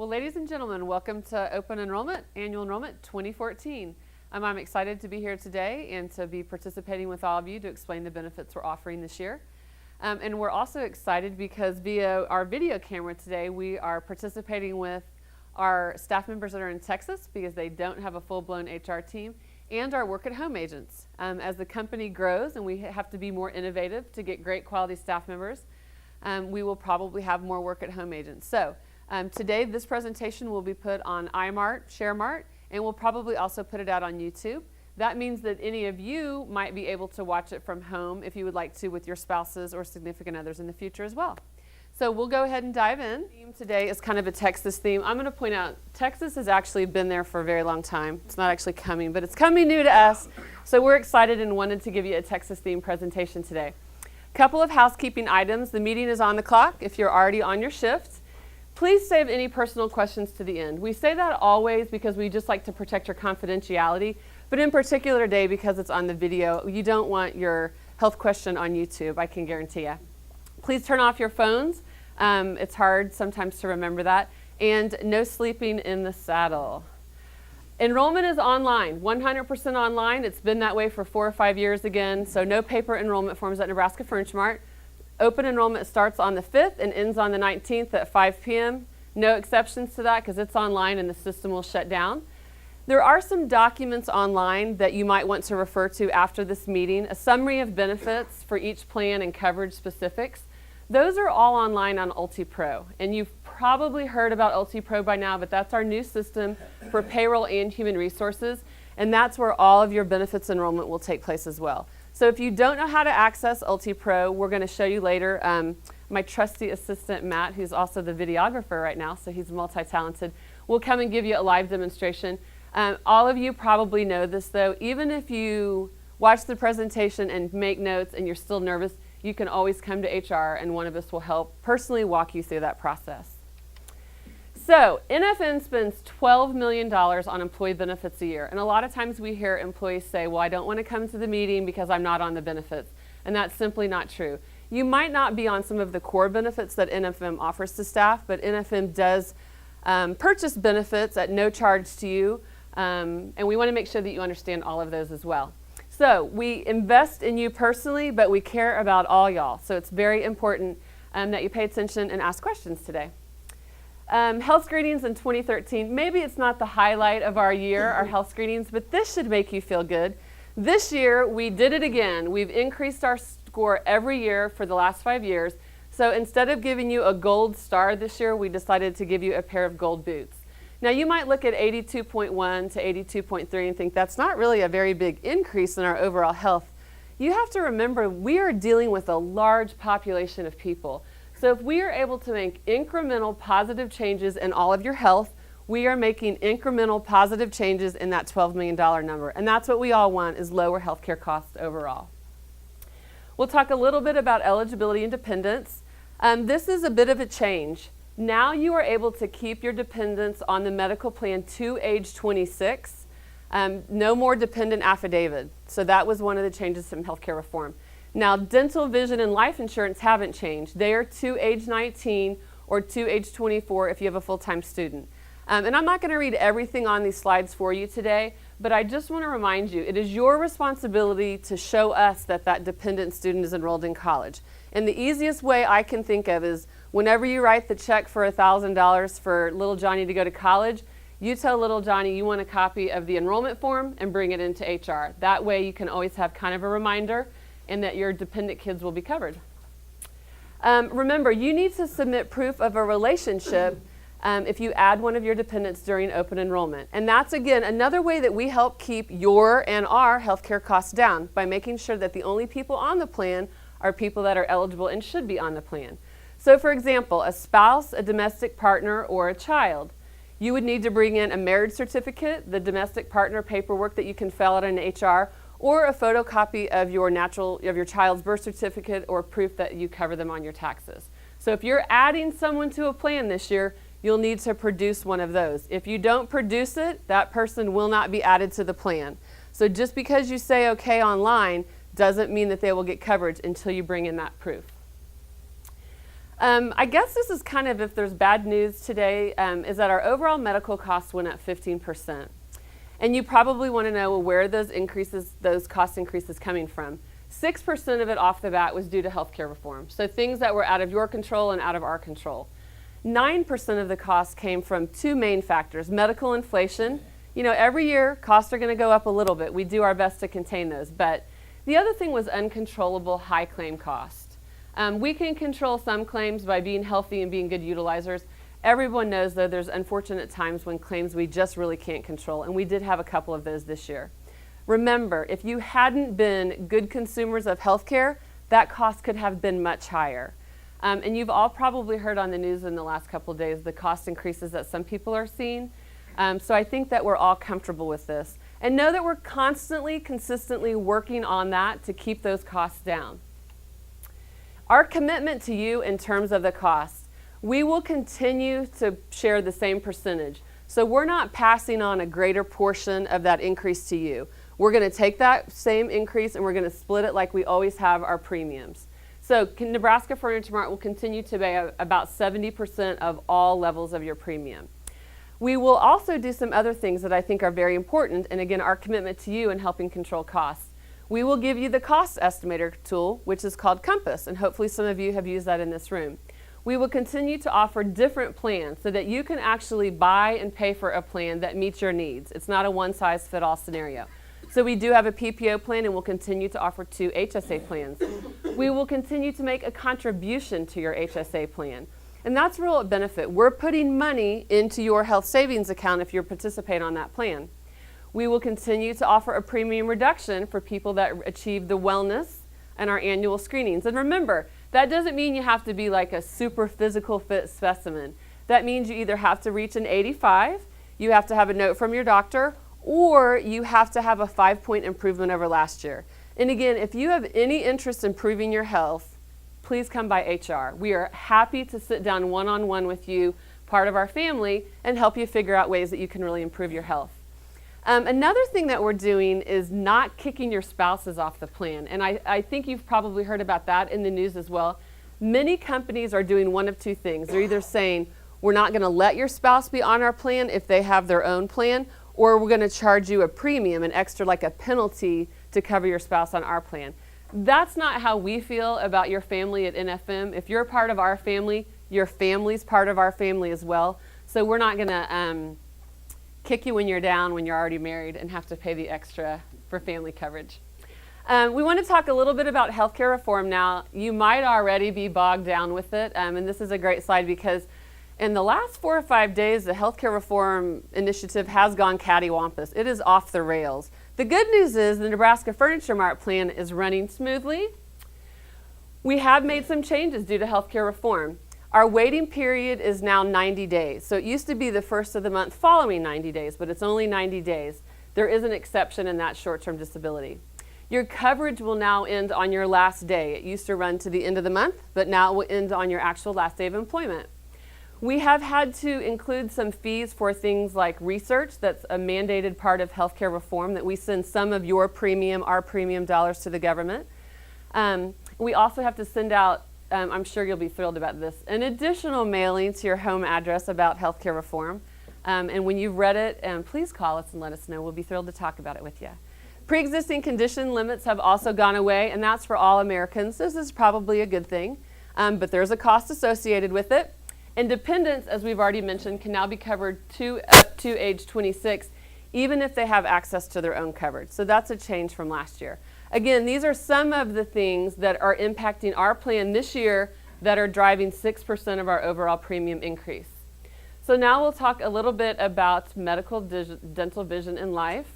Well, ladies and gentlemen, welcome to Open Enrollment, Annual Enrollment 2014. I'm excited to be here today and to be participating with all of you to explain the benefits we're offering this year. And we're also excited because via our video camera today, we are participating with our staff members that are in Texas because they don't have a full-blown HR team, and our work-at-home agents. As the company grows and we have to be more innovative to get great quality staff members, we will probably have more work-at-home agents. So today this presentation will be put on iMart, ShareMart, and we'll probably also put it out on YouTube. That means that any of you might be able to watch it from home if you would like to with your spouses or significant others in the future as well. So we'll go ahead and dive in. The theme today is kind of a Texas theme. I'm going to point out Texas has actually been there for a very long time. It's not actually coming, but it's coming new to us. So we're excited and wanted to give you a Texas theme presentation today. Couple of housekeeping items. The meeting is on the clock if you're already on your shift. Please save any personal questions to the end. We say that always because we just like to protect your confidentiality, but in particular today because it's on the video, you don't want your health question on YouTube, I can guarantee you. Please turn off your phones. It's hard sometimes to remember that. And no sleeping in the saddle. Enrollment is online, 100% online. It's been that way for 4 or 5 years again, so no paper enrollment forms at Nebraska Furniture Mart. Open enrollment starts on the 5th and ends on the 19th at 5 p.m. No exceptions to that because it's online and the system will shut down. There are some documents online that you might want to refer to after this meeting, a summary of benefits for each plan and coverage specifics. Those are all online on UltiPro, and you've probably heard about UltiPro by now, but that's our new system for payroll and human resources, and that's where all of your benefits enrollment will take place as well. So if you don't know how to access UltiPro, we're going to show you later. My trusty assistant, Matt, who's also the videographer right now, so he's multi-talented, will come and give you a live demonstration. All of you probably know this, though. Even if you watch the presentation and make notes and you're still nervous, you can always come to HR and one of us will help personally walk you through that process. So NFN spends $12 million on employee benefits a year, and a lot of times we hear employees say, well, I don't want to come to the meeting because I'm not on the benefits, and that's simply not true. You might not be on some of the core benefits that NFM offers to staff, but NFM does purchase benefits at no charge to you, and we want to make sure that you understand all of those as well. So we invest in you personally, but we care about all y'all, so it's very important that you pay attention and ask questions today. Health screenings in 2013, maybe it's not the highlight of our year, our health screenings, but this should make you feel good. This year, we did it again. We've increased our score every year for the last 5 years. So instead of giving you a gold star this year, we decided to give you a pair of gold boots. Now you might look at 82.1 to 82.3 and think that's not really a very big increase in our overall health. You have to remember we are dealing with a large population of people. So if we are able to make incremental positive changes in all of your health, we are making incremental positive changes in that $12 million number. And that's what we all want, is lower healthcare costs overall. We'll talk a little bit about eligibility and dependents. This is a bit of a change. Now you are able to keep your dependents on the medical plan to age 26. No more dependent affidavit. So that was one of the changes from healthcare reform. Now, dental, vision, and life insurance haven't changed. They are to age 19 or to age 24 if you have a full-time student. And I'm not going to read everything on these slides for you today, but I just want to remind you, it is your responsibility to show us that that dependent student is enrolled in college. And the easiest way I can think of is whenever you write the check for $1,000 for little Johnny to go to college, you tell little Johnny you want a copy of the enrollment form and bring it into HR. That way you can always have kind of a reminder and that your dependent kids will be covered. Remember, you need to submit proof of a relationship if you add one of your dependents during open enrollment. And that's, again, another way that we help keep your and our healthcare costs down by making sure that the only people on the plan are people that are eligible and should be on the plan. So, for example, a spouse, a domestic partner, or a child. You would need to bring in a marriage certificate, the domestic partner paperwork that you can fill out in HR, or a photocopy of your child's birth certificate or proof that you cover them on your taxes. So if you're adding someone to a plan this year, you'll need to produce one of those. If you don't produce it, that person will not be added to the plan. So just because you say okay online doesn't mean that they will get coverage until you bring in that proof. I guess this is kind of, if there's bad news today, is that our overall medical costs went up 15%. And you probably want to know, well, where are those cost increases coming from? 6% of it off the bat was due to healthcare reform. So things that were out of your control and out of our control. 9% of the cost came from two main factors: medical inflation. You know, every year costs are going to go up a little bit. We do our best to contain those. But the other thing was uncontrollable high claim cost. We can control some claims by being healthy and being good utilizers. Everyone knows, though, there's unfortunate times when claims we just really can't control, and we did have a couple of those this year. Remember, if you hadn't been good consumers of healthcare, that cost could have been much higher. And you've all probably heard on the news in the last couple of days the cost increases that some people are seeing. So I think that we're all comfortable with this. And know that we're constantly, consistently working on that to keep those costs down. Our commitment to you in terms of the cost: we will continue to share the same percentage. So we're not passing on a greater portion of that increase to you. We're going to take that same increase and we're going to split it like we always have our premiums. So Nebraska Furniture Mart will continue to pay about 70% of all levels of your premium. We will also do some other things that I think are very important, and again, our commitment to you in helping control costs. We will give you the cost estimator tool, which is called Compass, and hopefully some of you have used that in this room. We will continue to offer different plans so that you can actually buy and pay for a plan that meets your needs. It's not a one-size-fits-all scenario. So we do have a PPO plan, and we'll continue to offer 2 HSA plans. We will continue to make a contribution to your HSA plan. And that's real benefit. We're putting money into your health savings account if you participate on that plan. We will continue to offer a premium reduction for people that achieve the wellness and our annual screenings. And remember, that doesn't mean you have to be like a super physical fit specimen. That means you either have to reach an 85, you have to have a note from your doctor, or you have to have a 5-point improvement over last year. And again, if you have any interest in improving your health, please come by HR. We are happy to sit down one-on-one with you, part of our family, and help you figure out ways that you can really improve your health. Another thing that we're doing is not kicking your spouses off the plan. And I think you've probably heard about that in the news as well. Many companies are doing one of two things. They're either saying, we're not going to let your spouse be on our plan if they have their own plan, or we're going to charge you a premium, an extra, like a penalty, to cover your spouse on our plan. That's not how we feel about your family at NFM. If you're a part of our family, your family's part of our family as well. So we're not going to kick you when you're down, when you're already married and have to pay the extra for family coverage. We want to talk a little bit about healthcare reform now. You might already be bogged down with it, and this is a great slide because in the last 4 or 5 days, the healthcare reform initiative has gone cattywampus. It is off the rails. The good news is the Nebraska Furniture Mart plan is running smoothly. We have made some changes due to healthcare reform. Our waiting period is now 90 days. So it used to be the first of the month following 90 days, but it's only 90 days. There is an exception in that short-term disability. Your coverage will now end on your last day. It used to run to the end of the month, but now it will end on your actual last day of employment. We have had to include some fees for things like research. That's a mandated part of healthcare reform, that we send some of your premium, our premium dollars to the government. We also have to send out, I'm sure you'll be thrilled about this, an additional mailing to your home address about healthcare reform. And when you've read it, please call us and let us know. We'll be thrilled to talk about it with you. Pre-existing condition limits have also gone away, and that's for all Americans. This is probably a good thing, but there's a cost associated with it. And dependents, as we've already mentioned, can now be covered up to age 26, even if they have access to their own coverage. So that's a change from last year. Again, these are some of the things that are impacting our plan this year that are driving 6% of our overall premium increase. So now we'll talk a little bit about medical, dental, vision, and life.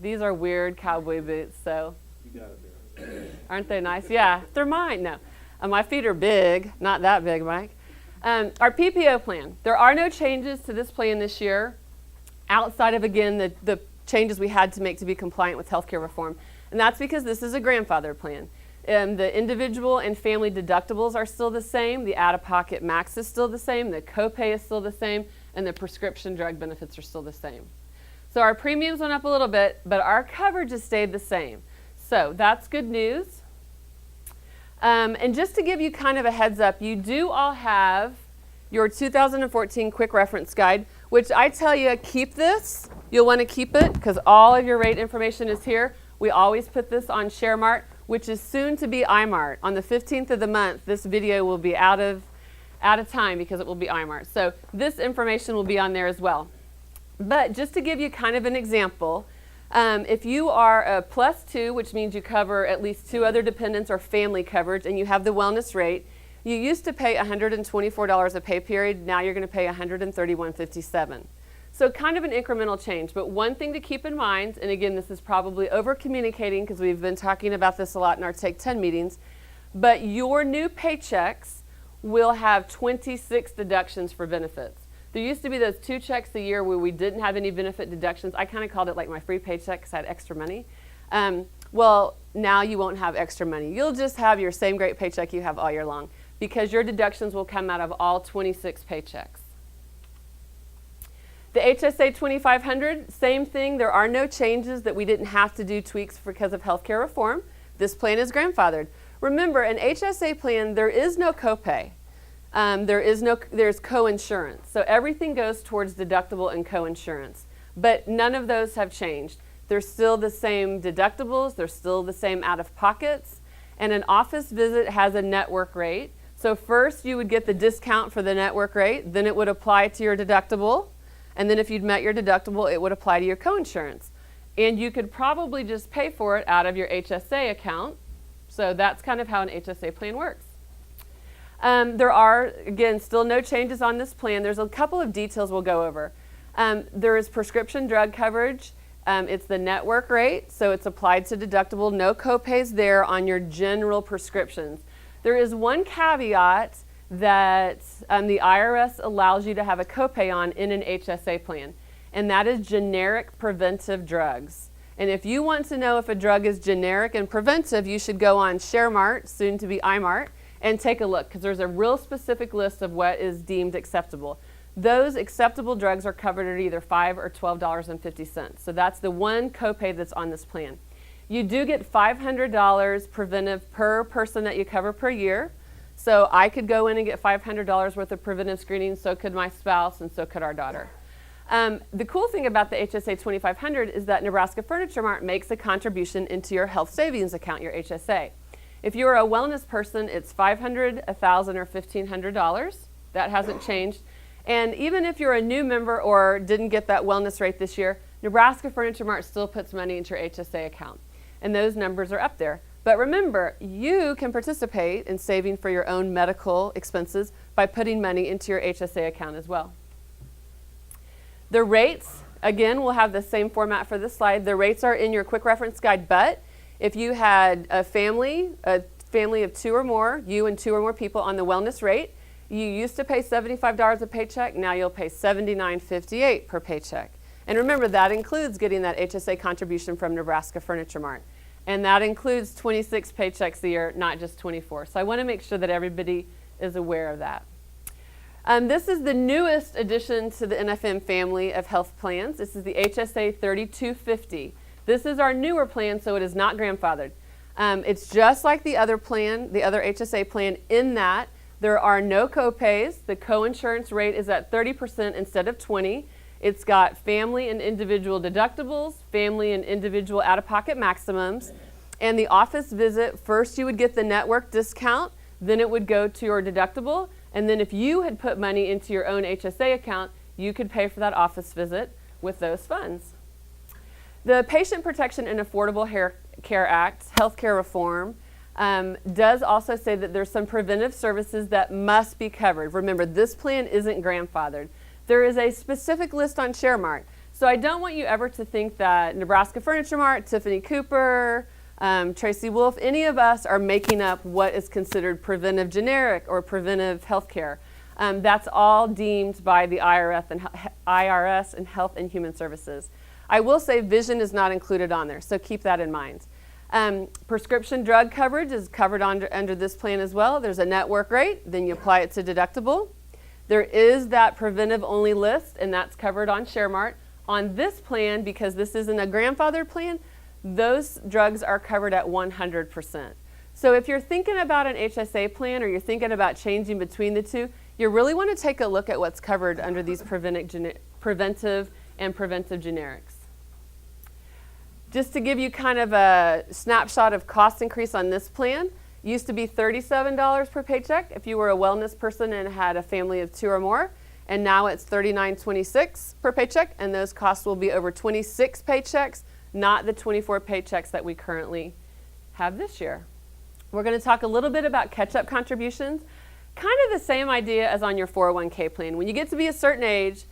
These are weird cowboy boots, so you got it there. Aren't they nice? Yeah, they're mine. No, my feet are big, not that big, Mike. Our PPO plan. There are no changes to this plan this year outside of, again, the changes we had to make to be compliant with healthcare reform. And that's because this is a grandfather plan. The individual and family deductibles are still the same. The out-of-pocket max is still the same. The copay is still the same. And the prescription drug benefits are still the same. So our premiums went up a little bit, but our coverage has stayed the same. So that's good news. And just to give you kind of a heads up, you do all have your 2014 quick reference guide, which I tell you, keep this. You'll want to keep it because all of your rate information is here. We always put this on ShareMart, which is soon to be iMart. On the 15th of the month, this video will be out of time because it will be iMart. So this information will be on there as well. But just to give you kind of an example, if you are a +2, which means you cover at least 2 other dependents or family coverage, and you have the wellness rate, you used to pay $124 a pay period. Now you're going to pay $131.57. So kind of an incremental change. But one thing to keep in mind, and again, this is probably over communicating because we've been talking about this a lot in our Take 10 meetings, but your new paychecks will have 26 deductions for benefits. There used to be those 2 checks a year where we didn't have any benefit deductions. I kind of called it like my free paycheck because I had extra money. Well, now you won't have extra money. You'll just have your same great paycheck you have all year long because your deductions will come out of all 26 paychecks. The HSA 2500, same thing. There are no changes that we didn't have to do tweaks because of healthcare reform. This plan is grandfathered. Remember, an HSA plan, there is no copay. There's coinsurance. So everything goes towards deductible and coinsurance. But none of those have changed. They're still the same deductibles. They're still the same out-of-pockets. And an office visit has a network rate. So first you would get the discount for the network rate. Then it would apply to your deductible. And then if you'd met your deductible, it would apply to your coinsurance. And you could probably just pay for it out of your HSA account. So that's kind of how an HSA plan works. There are, again, still no changes on this plan. There's a couple of details we'll go over. There is prescription drug coverage. It's the network rate, so it's applied to deductible. No copays there on your general prescriptions. There is one caveat that the IRS allows you to have a copay on in an HSA plan, and that is generic preventive drugs. And if you want to know if a drug is generic and preventive, you should go on ShareMart, soon to be iMart, and take a look because there's a real specific list of what is deemed acceptable. Those acceptable drugs are covered at either $5 or $12.50. So that's the one copay that's on this plan. You do get $500 preventive per person that you cover per year. So I could go in and get $500 worth of preventive screening, so could my spouse, and so could our daughter. The cool thing about the HSA 2500 is that Nebraska Furniture Mart makes a contribution into your health savings account, your HSA. If you're a wellness person, it's $500, $1,000, or $1,500. That hasn't changed. And even if you're a new member or didn't get that wellness rate this year, Nebraska Furniture Mart still puts money into your HSA account. And those numbers are up there. But remember, you can participate in saving for your own medical expenses by putting money into your HSA account as well. The rates, again, we'll have the same format for this slide. The rates are in your quick reference guide, but if you had a family of 2 or more, you and 2 or more people on the wellness rate, you used to pay $75 a paycheck, now you'll pay $79.58 per paycheck. And remember, that includes getting that HSA contribution from Nebraska Furniture Mart. And that includes 26 paychecks a year, not just 24. So I want to make sure that everybody is aware of that. This is the newest addition to the NFM family of health plans. This is the HSA 3250. This is our newer plan, so it is not grandfathered. It's just like the other plan, the other HSA plan, in that there are no copays. The coinsurance rate is at 30% instead of 20%. It's got family and individual deductibles, family and individual out-of-pocket maximums, and the office visit, first you would get the network discount, then it would go to your deductible, and then if you had put money into your own HSA account, you could pay for that office visit with those funds. The Patient Protection and Affordable Care Act, healthcare reform, does also say that there's some preventive services that must be covered. Remember, this plan isn't grandfathered. There is a specific list on ShareMart. So I don't want you ever to think that Nebraska Furniture Mart, Tiffany Cooper, Tracy Wolf, any of us are making up what is considered preventive generic or preventive health care. That's all deemed by the IRS and Health and Human Services. I will say vision is not included on there, so keep that in mind. Prescription drug coverage is covered under this plan as well. There's a network rate, then you apply it to deductible. There is that preventive only list, and that's covered on ShareMart. On this plan, because this isn't a grandfather plan, those drugs are covered at 100%. So if you're thinking about an HSA plan or you're thinking about changing between the two, you really want to take a look at what's covered under these preventive and preventive generics. Just to give you kind of a snapshot of cost increase on this plan, used to be $37 per paycheck if you were a wellness person and had a family of 2 or more, and now it's $39.26 per paycheck, and those costs will be over 26 paychecks, not the 24 paychecks that we currently have this year. We're going to talk a little bit about catch-up contributions, kind of the same idea as on your 401k plan. When you get to be a certain age,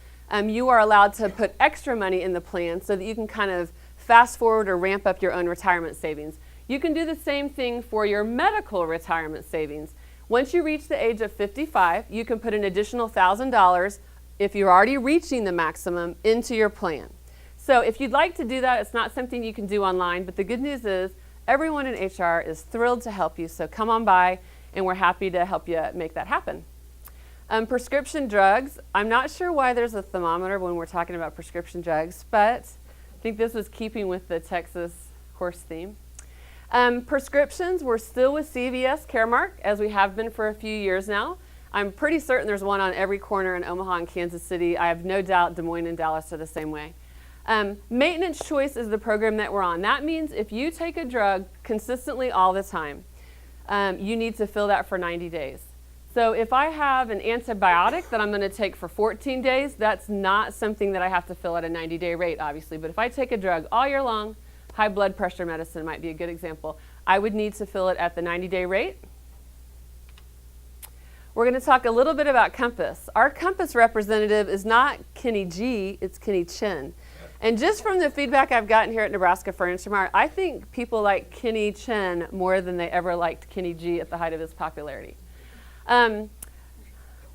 you are allowed to put extra money in the plan so that you can kind of fast forward or ramp up your own retirement savings. You can do the same thing for your medical retirement savings. Once you reach the age of 55, you can put an additional $1,000 if you're already reaching the maximum into your plan. So if you'd like to do that, it's not something you can do online, but the good news is everyone in HR is thrilled to help you, so come on by and we're happy to help you make that happen. Prescription drugs, I'm not sure why there's a thermometer when we're talking about prescription drugs, but I think this was keeping with the Texas horse theme. Prescriptions, we're still with CVS Caremark, as we have been for a few years now. I'm pretty certain there's one on every corner in Omaha and Kansas City. I have no doubt Des Moines and Dallas are the same way. Maintenance Choice is the program that we're on. That means if you take a drug consistently all the time, you need to fill that for 90 days. So if I have an antibiotic that I'm going to take for 14 days, that's not something that I have to fill at a 90-day rate, obviously. But if I take a drug all year long, high blood pressure medicine might be a good example, I would need to fill it at the 90-day rate. We're going to talk a little bit about Compass. Our Compass representative is not Kenny G, it's Kenny Chin. And just from the feedback I've gotten here at Nebraska Furniture Mart, I think people like Kenny Chin more than they ever liked Kenny G at the height of his popularity.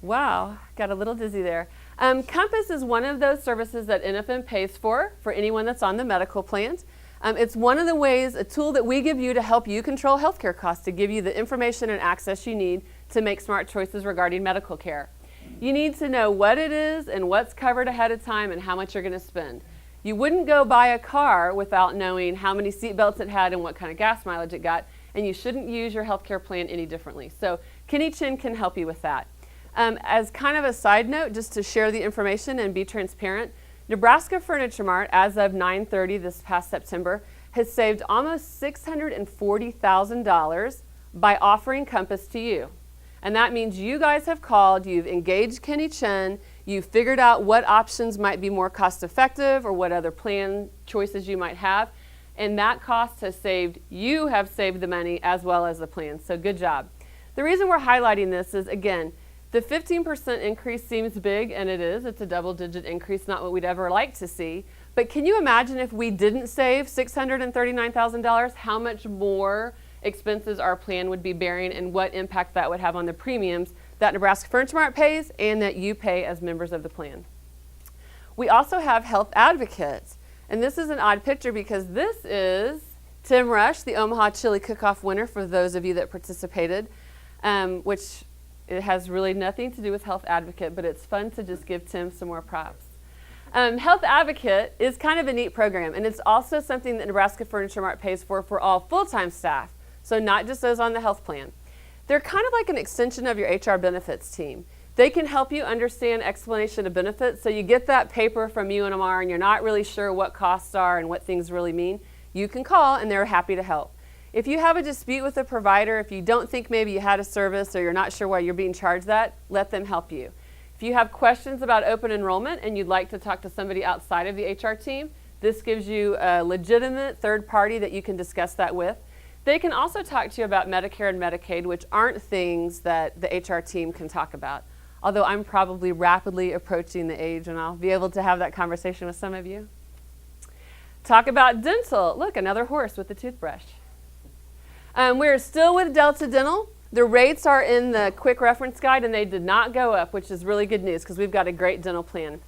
Wow, got a little dizzy there. Compass is one of those services that NFM pays for anyone that's on the medical plans. It's one of the ways, a tool that we give you to help you control healthcare costs, to give you the information and access you need to make smart choices regarding medical care. You need to know what it is and what's covered ahead of time and how much you're going to spend. You wouldn't go buy a car without knowing how many seat belts it had and what kind of gas mileage it got, and you shouldn't use your healthcare plan any differently. So Kenny Chin can help you with that. As kind of a side note, just to share the information and be transparent, Nebraska Furniture Mart, as of 9/30 this past September, has saved almost $640,000 by offering Compass to you. And that means you guys have called, you've engaged Kenny Chin, you've figured out what options might be more cost effective or what other plan choices you might have, and that cost has saved, you have saved the money as well as the plan, so good job. The reason we're highlighting this is, again, the 15% increase seems big, and it is. It's a double-digit increase, not what we'd ever like to see. But can you imagine if we didn't save $639,000, how much more expenses our plan would be bearing and what impact that would have on the premiums that Nebraska Furniture Mart pays and that you pay as members of the plan. We also have Health Advocates. And this is an odd picture because this is Tim Rush, the Omaha Chili Cook-Off winner, for those of you that participated, which it has really nothing to do with Health Advocate, but it's fun to just give Tim some more props. Health Advocate is kind of a neat program, and it's also something that Nebraska Furniture Mart pays for all full-time staff, so not just those on the health plan. They're kind of like an extension of your HR benefits team. They can help you understand explanation of benefits, so you get that paper from UNMR and you're not really sure what costs are and what things really mean. You can call and they're happy to help. If you have a dispute with a provider, if you don't think maybe you had a service or you're not sure why you're being charged that, let them help you. If you have questions about open enrollment and you'd like to talk to somebody outside of the HR team, this gives you a legitimate third party that you can discuss that with. They can also talk to you about Medicare and Medicaid, which aren't things that the HR team can talk about. Although I'm probably rapidly approaching the age and I'll be able to have that conversation with some of you. Talk about dental. Look, another horse with a toothbrush. We're still with Delta Dental. The rates are in the quick reference guide and they did not go up, which is really good news because we've got a great dental plan.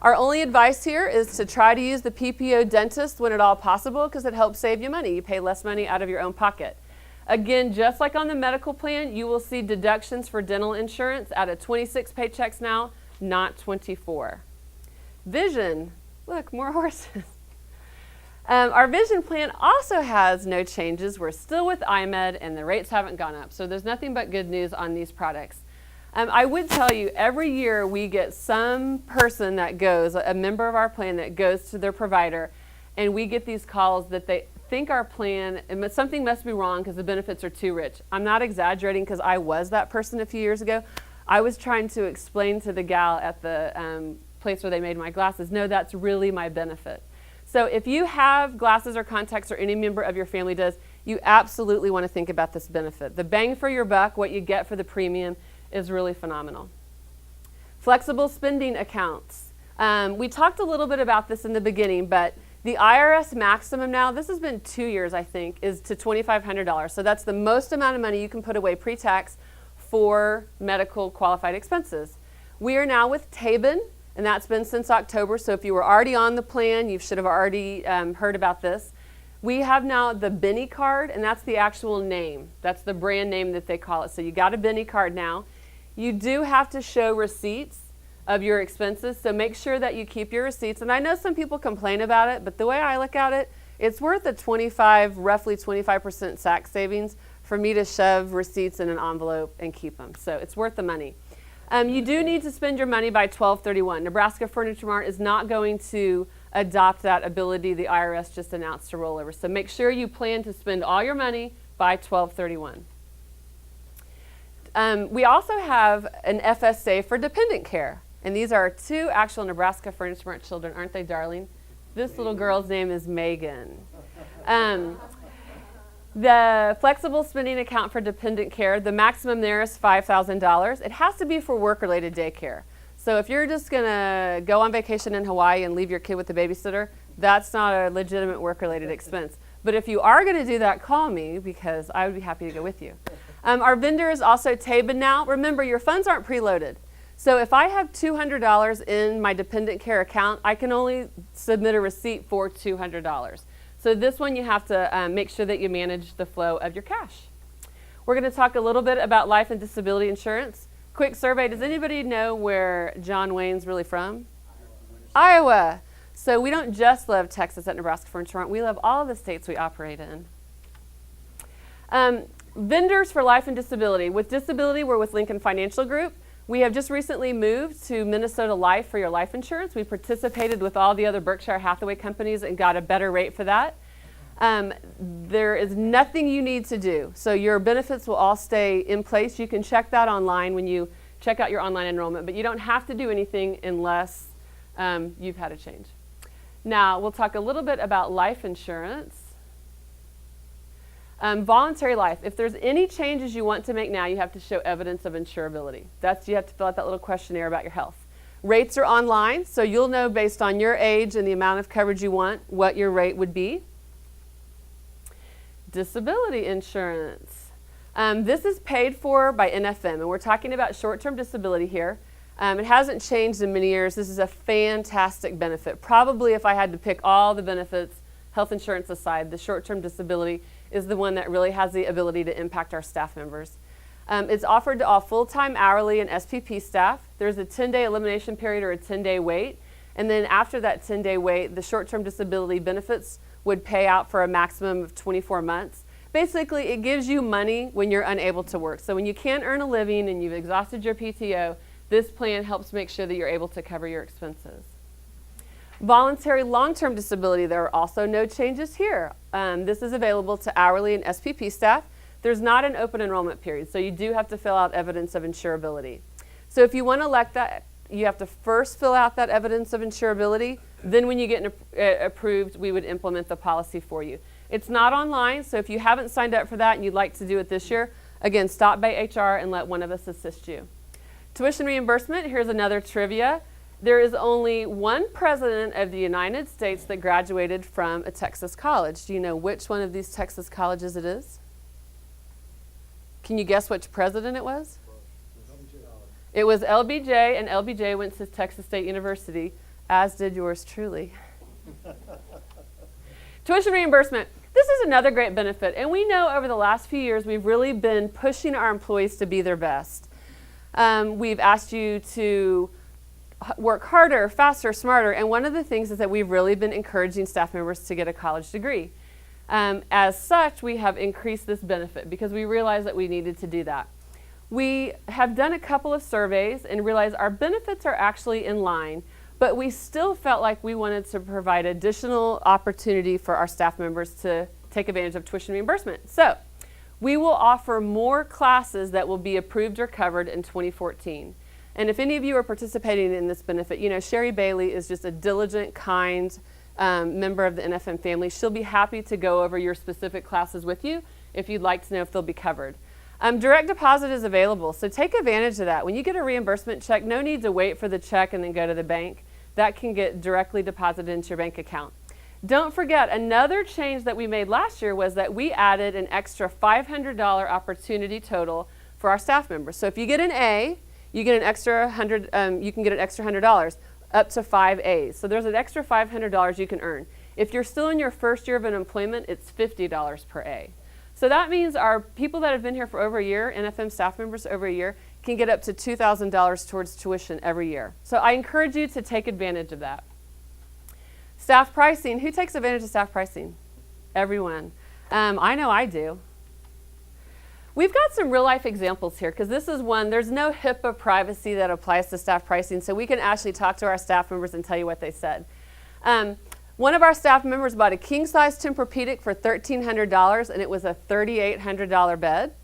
Our only advice here is to try to use the PPO dentist when at all possible because it helps save you money. You pay less money out of your own pocket. Again, just like on the medical plan, you will see deductions for dental insurance out of 26 paychecks now, not 24. Vision, look, more horses. Our vision plan also has no changes. We're still with IMED and the rates haven't gone up. So there's nothing but good news on these products. I would tell you, every year we get some person that goes, a member of our plan that goes to their provider, and we get these calls that they think our plan, and something must be wrong because the benefits are too rich. I'm not exaggerating because I was that person a few years ago. I was trying to explain to the gal at the place where they made my glasses, no, that's really my benefit. So if you have glasses or contacts or any member of your family does, you absolutely want to think about this benefit. The bang for your buck, what you get for the premium, is really phenomenal. Flexible spending accounts. We talked a little bit about this in the beginning, but the IRS maximum now, this has been 2 years, I think, is to $2,500. So that's the most amount of money you can put away pre-tax for medical qualified expenses. We are now with Tabin, and that's been since October. So if you were already on the plan, you should have already heard about this. We have now the Benny card, and that's the actual name. That's the brand name that they call it. So you got a Benny card now. You do have to show receipts of your expenses, so make sure that you keep your receipts. And I know some people complain about it, but the way I look at it, it's worth a roughly 25% tax savings for me to shove receipts in an envelope and keep them. So it's worth the money. You do need to spend your money by 12/31. Nebraska Furniture Mart is not going to adopt that ability the IRS just announced to roll over. So make sure you plan to spend all your money by 12/31. We also have an FSA for dependent care. And these are two actual Nebraska Furniture Mart children, aren't they, darling? This little girl's name is Megan. The flexible spending account for dependent care, the maximum there is $5,000. It has to be for work-related daycare. So if you're just going to go on vacation in Hawaii and leave your kid with the babysitter, that's not a legitimate work-related expense. But if you are going to do that, call me because I would be happy to go with you. Our vendor is also Tabin now. Remember, your funds aren't preloaded. So if I have $200 in my dependent care account, I can only submit a receipt for $200. So this one you have to make sure that you manage the flow of your cash. We're going to talk a little bit about life and disability insurance. Quick survey, does anybody know where John Wayne's really from? Iowa. So we don't just love Texas at Nebraska Furniture Mart, we love all the states we operate in. Vendors for life and disability. With disability, we're with Lincoln Financial Group. We have just recently moved to Minnesota Life for your life insurance. We participated with all the other Berkshire Hathaway companies and got a better rate for that. There is nothing you need to do. So your benefits will all stay in place. You can check that online when you check out your online enrollment, but you don't have to do anything unless you've had a change. Now, we'll talk a little bit about life insurance. Voluntary life. If there's any changes you want to make now, you have to show evidence of insurability. You have to fill out that little questionnaire about your health. Rates are online, so you'll know based on your age and the amount of coverage you want what your rate would be. Disability insurance. This is paid for by NFM, and we're talking about short-term disability here. It hasn't changed in many years. This is a fantastic benefit. Probably if I had to pick all the benefits, health insurance aside, the short-term disability is the one that really has the ability to impact our staff members. It's offered to all full-time, hourly, and SPP staff. There's a 10-day elimination period or a 10-day wait. And then after that 10-day wait, the short-term disability benefits would pay out for a maximum of 24 months. Basically, it gives you money when you're unable to work. So when you can't earn a living and you've exhausted your PTO, this plan helps make sure that you're able to cover your expenses. Voluntary long-term disability, there are also no changes here. This is available to hourly and SPP staff. There's not an open enrollment period, so you do have to fill out evidence of insurability. So if you want to elect that, you have to first fill out that evidence of insurability. Then when you get approved, we would implement the policy for you. It's not online, so if you haven't signed up for that and you'd like to do it this year, again, stop by HR and let one of us assist you. Tuition reimbursement, here's another trivia. There is only one president of the United States that graduated from a Texas college. Do you know which one of these Texas colleges it is? Can you guess which president it was? It was LBJ, and LBJ went to Texas State University, as did yours truly. Tuition reimbursement. This is another great benefit, and we know over the last few years we've really been pushing our employees to be their best. We've asked you to work harder, faster, smarter. And one of the things is that we've really been encouraging staff members to get a college degree. As such, we have increased this benefit because we realized that we needed to do that. We have done a couple of surveys and realized our benefits are actually in line, but we still felt like we wanted to provide additional opportunity for our staff members to take advantage of tuition reimbursement. So we will offer more classes that will be approved or covered in 2014. And if any of you are participating in this benefit, you know, Sherry Bailey is just a diligent, kind member of the NFM family. She'll be happy to go over your specific classes with you if you'd like to know if they'll be covered. Direct deposit is available, so take advantage of that. When you get a reimbursement check, no need to wait for the check and then go to the bank. That can get directly deposited into your bank account. Don't forget, another change that we made last year was that we added an extra $500 opportunity total for our staff members. So if you get an A, you get an extra you can get an extra $100, up to 5 A's. So there's an extra $500 you can earn. If you're still in your first year of employment, it's $50 per A. So that means our people that have been here for over a year, NFM staff members over a year, can get up to $2,000 towards tuition every year. So I encourage you to take advantage of that. Staff pricing. Who takes advantage of staff pricing? Everyone. I know I do. We've got some real life examples here because this is one, there's no HIPAA privacy that applies to staff pricing, so we can actually talk to our staff members and tell you what they said. One of our staff members bought a king-size Tempur-Pedic for $1,300, and it was a $3,800 bed.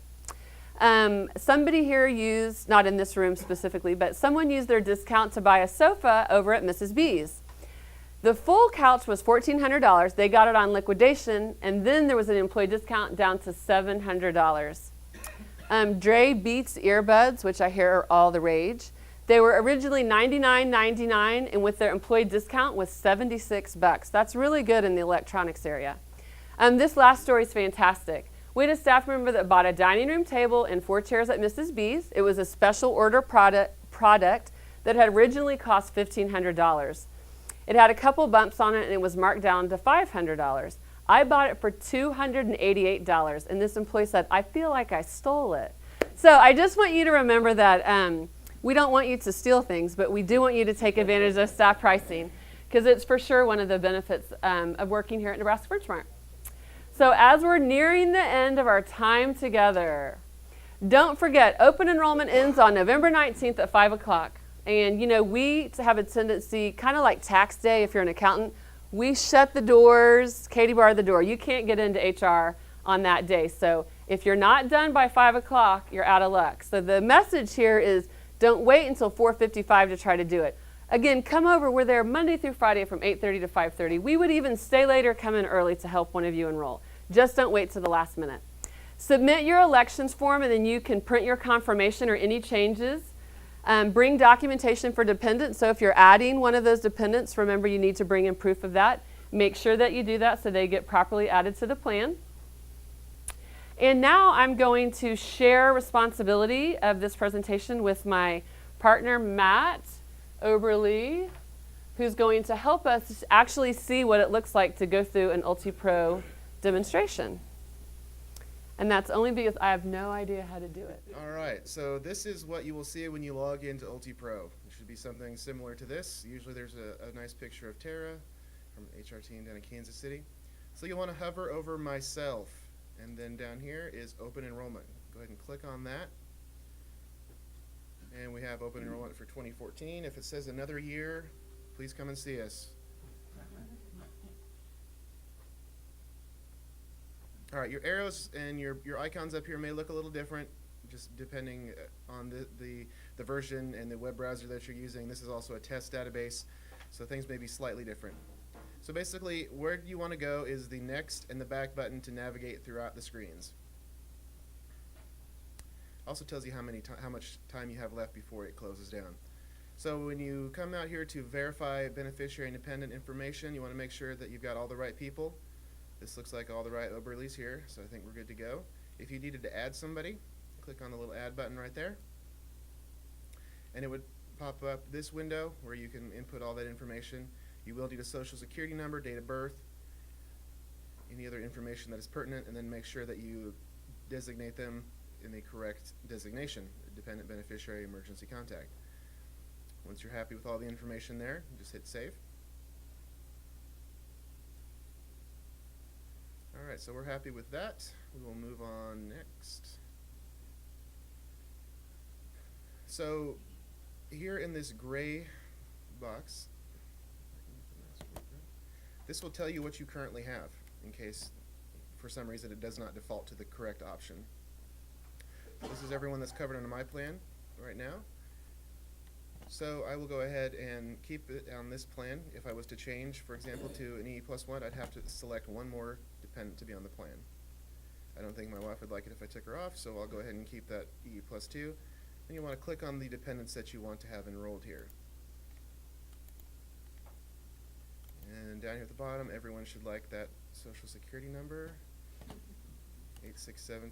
Somebody here used, not in this room specifically, but someone used their discount to buy a sofa over at Mrs. B's. The full couch was $1,400. They got it on liquidation, and then there was an employee discount down to $700. Dre Beats earbuds, which I hear are all the rage. They were originally $99.99, and with their employee discount was $76. That's really good in the electronics area. This last story is fantastic. We had a staff member that bought a dining room table and 4 chairs at Mrs. B's. It was a special order product that had originally cost $1,500. It had a couple bumps on it, and it was marked down to $500. I bought it for $288, and this employee said, "I feel like I stole it." So I just want you to remember that we don't want you to steal things, but we do want you to take advantage of staff pricing because it's for sure one of the benefits of working here at Nebraska Furniture Mart. So as we're nearing the end of our time together, don't forget, open enrollment ends on November 19th at 5 o'clock. And, you know, we have a tendency, kind of like tax day if you're an accountant, we shut the doors, Katie barred the door. You can't get into HR on that day. So if you're not done by 5 o'clock, you're out of luck. So the message here is don't wait until 4:55 to try to do it. Again, come over. We're there Monday through Friday from 8:30 to 5:30. We would even stay later, come in early to help one of you enroll. Just don't wait till the last minute. Submit your elections form, and then you can print your confirmation or any changes. Bring documentation for dependents. So if you're adding one of those dependents, remember you need to bring in proof of that. Make sure that you do that so they get properly added to the plan. And now I'm going to share responsibility of this presentation with my partner, Matt Oberle, who's going to help us actually see what it looks like to go through an UltiPro demonstration. And that's only because I have no idea how to do it. All right, so this is what you will see when you log into UltiPro. It should be something similar to this. Usually there's a nice picture of Tara from HR team down in Kansas City. So you'll want to hover over myself, and then down here is open enrollment. Go ahead and click on that. And we have open enrollment for 2014. If it says another year, please come and see us. All right, your arrows and your icons up here may look a little different, just depending on the version and the web browser that you're using. This is also a test database, so things may be slightly different. So basically, where you want to go is the next and the back button to navigate throughout the screens. Also tells you how much time you have left before it closes down. So when you come out here to verify beneficiary and dependent information, you want to make sure that you've got all the right people. This looks like all the right Oberles here, so I think we're good to go. If you needed to add somebody, click on the little add button right there, and it would pop up this window where you can input all that information. You will need a social security number, date of birth, any other information that is pertinent, and then make sure that you designate them in the correct designation, dependent beneficiary emergency contact. Once you're happy with all the information there, just hit save. Alright, so we're happy with that. We will move on next. So here in this gray box, this will tell you what you currently have in case for some reason it does not default to the correct option. This is everyone that's covered under my plan right now. So I will go ahead and keep it on this plan. If I was to change, for example, to an EE+1, I'd have to select one more dependent to be on the plan. I don't think my wife would like it if I took her off, so I'll go ahead and keep that EE+2. Then you want to click on the dependents that you want to have enrolled here. And down here at the bottom, everyone should like that social security number, 8675309.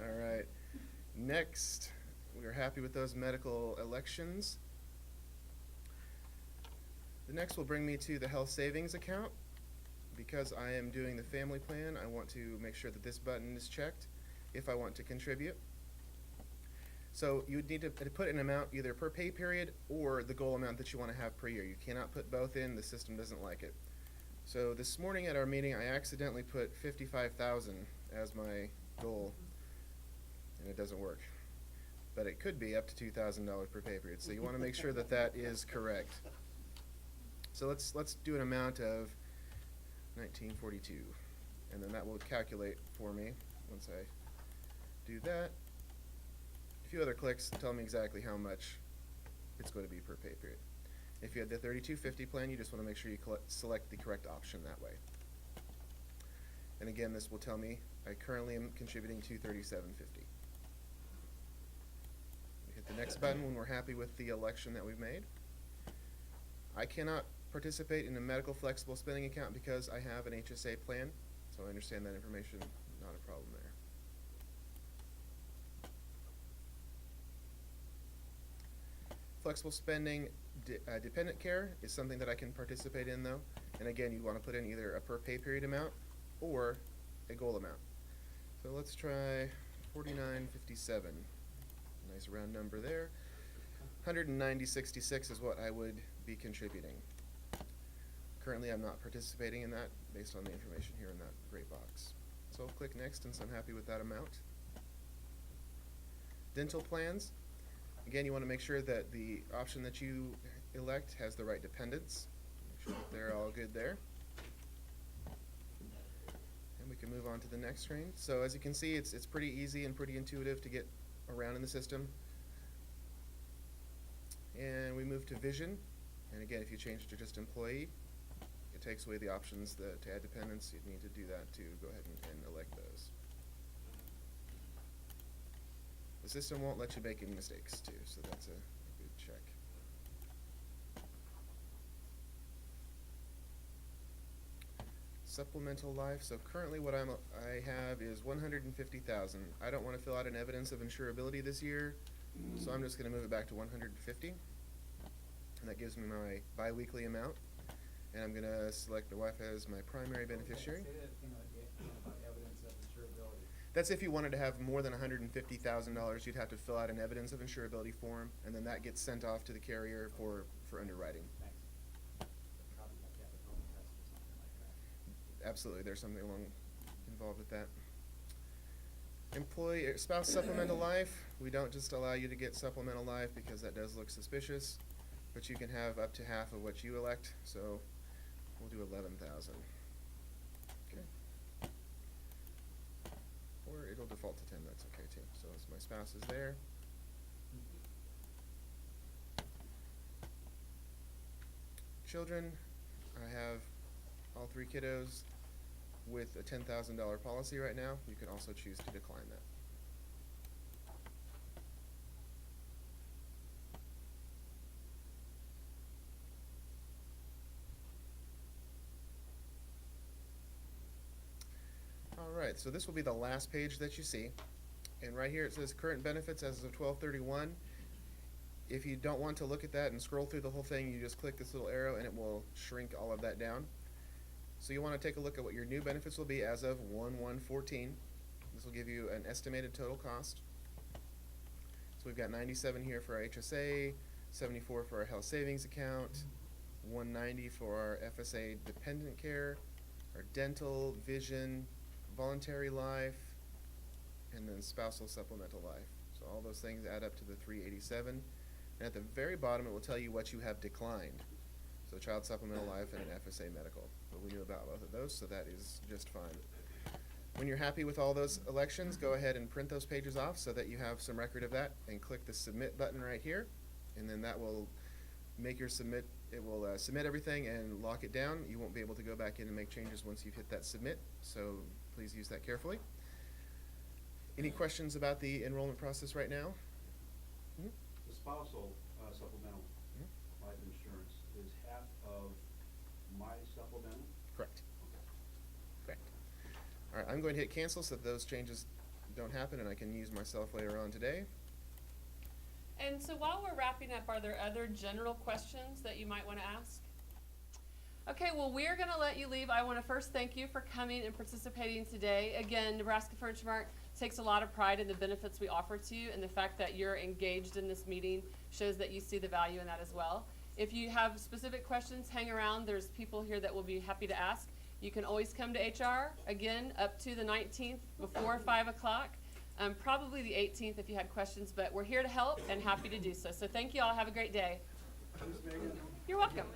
All right. Next, we are happy with those medical elections. The next will bring me to the health savings account. Because I am doing the family plan, I want to make sure that this button is checked if I want to contribute. So you would need to put an amount either per pay period or the goal amount that you want to have per year. You cannot put both in, the system doesn't like it. So this morning at our meeting, I accidentally put $55,000 as my goal, and it doesn't work. But it could be up to $2,000 per pay period, so you want to make sure that that is correct. So let's do an amount of 1942, and then that will calculate for me once I do that. A few other clicks tell me exactly how much it's going to be per pay period. If you had the 3250 plan, you just want to make sure you select the correct option that way. And again, this will tell me I currently am contributing to $37.50. We hit the next button when we're happy with the election that we've made. I cannot participate in a medical flexible spending account because I have an HSA plan, so I understand that information, not a problem there. Flexible spending dependent care is something that I can participate in though, and again you want to put in either a per pay period amount or a goal amount. So let's try $49.57, nice round number there. $190.66 is what I would be contributing. Currently I'm not participating in that based on the information here in that gray box. So I'll click next since I'm happy with that amount. Dental plans. Again, you want to make sure that the option that you elect has the right dependents. Make sure that they're all good there. And we can move on to the next screen. So as you can see, it's pretty easy and pretty intuitive to get around in the system. And we move to vision. And again, if you change to just employee, it takes away the options to add dependents. You'd need to do that to go ahead and elect those. The system won't let you make any mistakes too, so that's a good check. Supplemental life. So currently what I have is $150,000. I don't want to fill out an evidence of insurability this year, so I'm just going to move it back to $150,000, and that gives me my biweekly amount. And I'm going to select the wife as my primary beneficiary. That's if you wanted to have more than $150,000, you'd have to fill out an evidence of insurability form, and then that gets sent off to the carrier for underwriting. Absolutely, there's something involved with that. Employee spouse supplemental life. We don't just allow you to get supplemental life because that does look suspicious, but you can have up to half of what you elect. So we'll do 11,000. Okay. Or it'll default to 10. That's okay too. So as my spouse is there. Children. I have all 3 kiddos with a $10,000 policy right now. You can also choose to decline that. Alright, so this will be the last page that you see. And right here it says current benefits as of 12/31. If you don't want to look at that and scroll through the whole thing, you just click this little arrow and it will shrink all of that down. So you want to take a look at what your new benefits will be as of 1/1/14. This will give you an estimated total cost. So we've got 97 here for our HSA, 74 for our health savings account, 190 for our FSA dependent care, our dental, vision, voluntary life, and then spousal supplemental life. So all those things add up to the 387. And at the very bottom, it will tell you what you have declined. So child supplemental life and an FSA medical. But we knew about both of those, so that is just fine. When you're happy with all those elections, go ahead and print those pages off so that you have some record of that, and click the submit button right here, and then that will make your submit. It will submit everything and lock it down. You won't be able to go back in and make changes once you've hit that submit, so please use that carefully. Any questions about the enrollment process right now? Mm-hmm. The spousal supplemental life insurance is half of my supplemental? Correct. Okay. Correct. All right, I'm going to hit cancel so that those changes don't happen and I can use myself later on today. And so while we're wrapping up, are there other general questions that you might want to ask? Okay, well, we're going to let you leave. I want to first thank you for coming and participating today. Again, Nebraska Furniture Mart takes a lot of pride in the benefits we offer to you, and the fact that you're engaged in this meeting shows that you see the value in that as well. If you have specific questions, hang around. There's people here that will be happy to ask. You can always come to HR, again, up to the 19th before 5 o'clock. Probably the 18th if you had questions, but we're here to help and happy to do so. So thank you all. Have a great day. Thanks, Megan. You're welcome.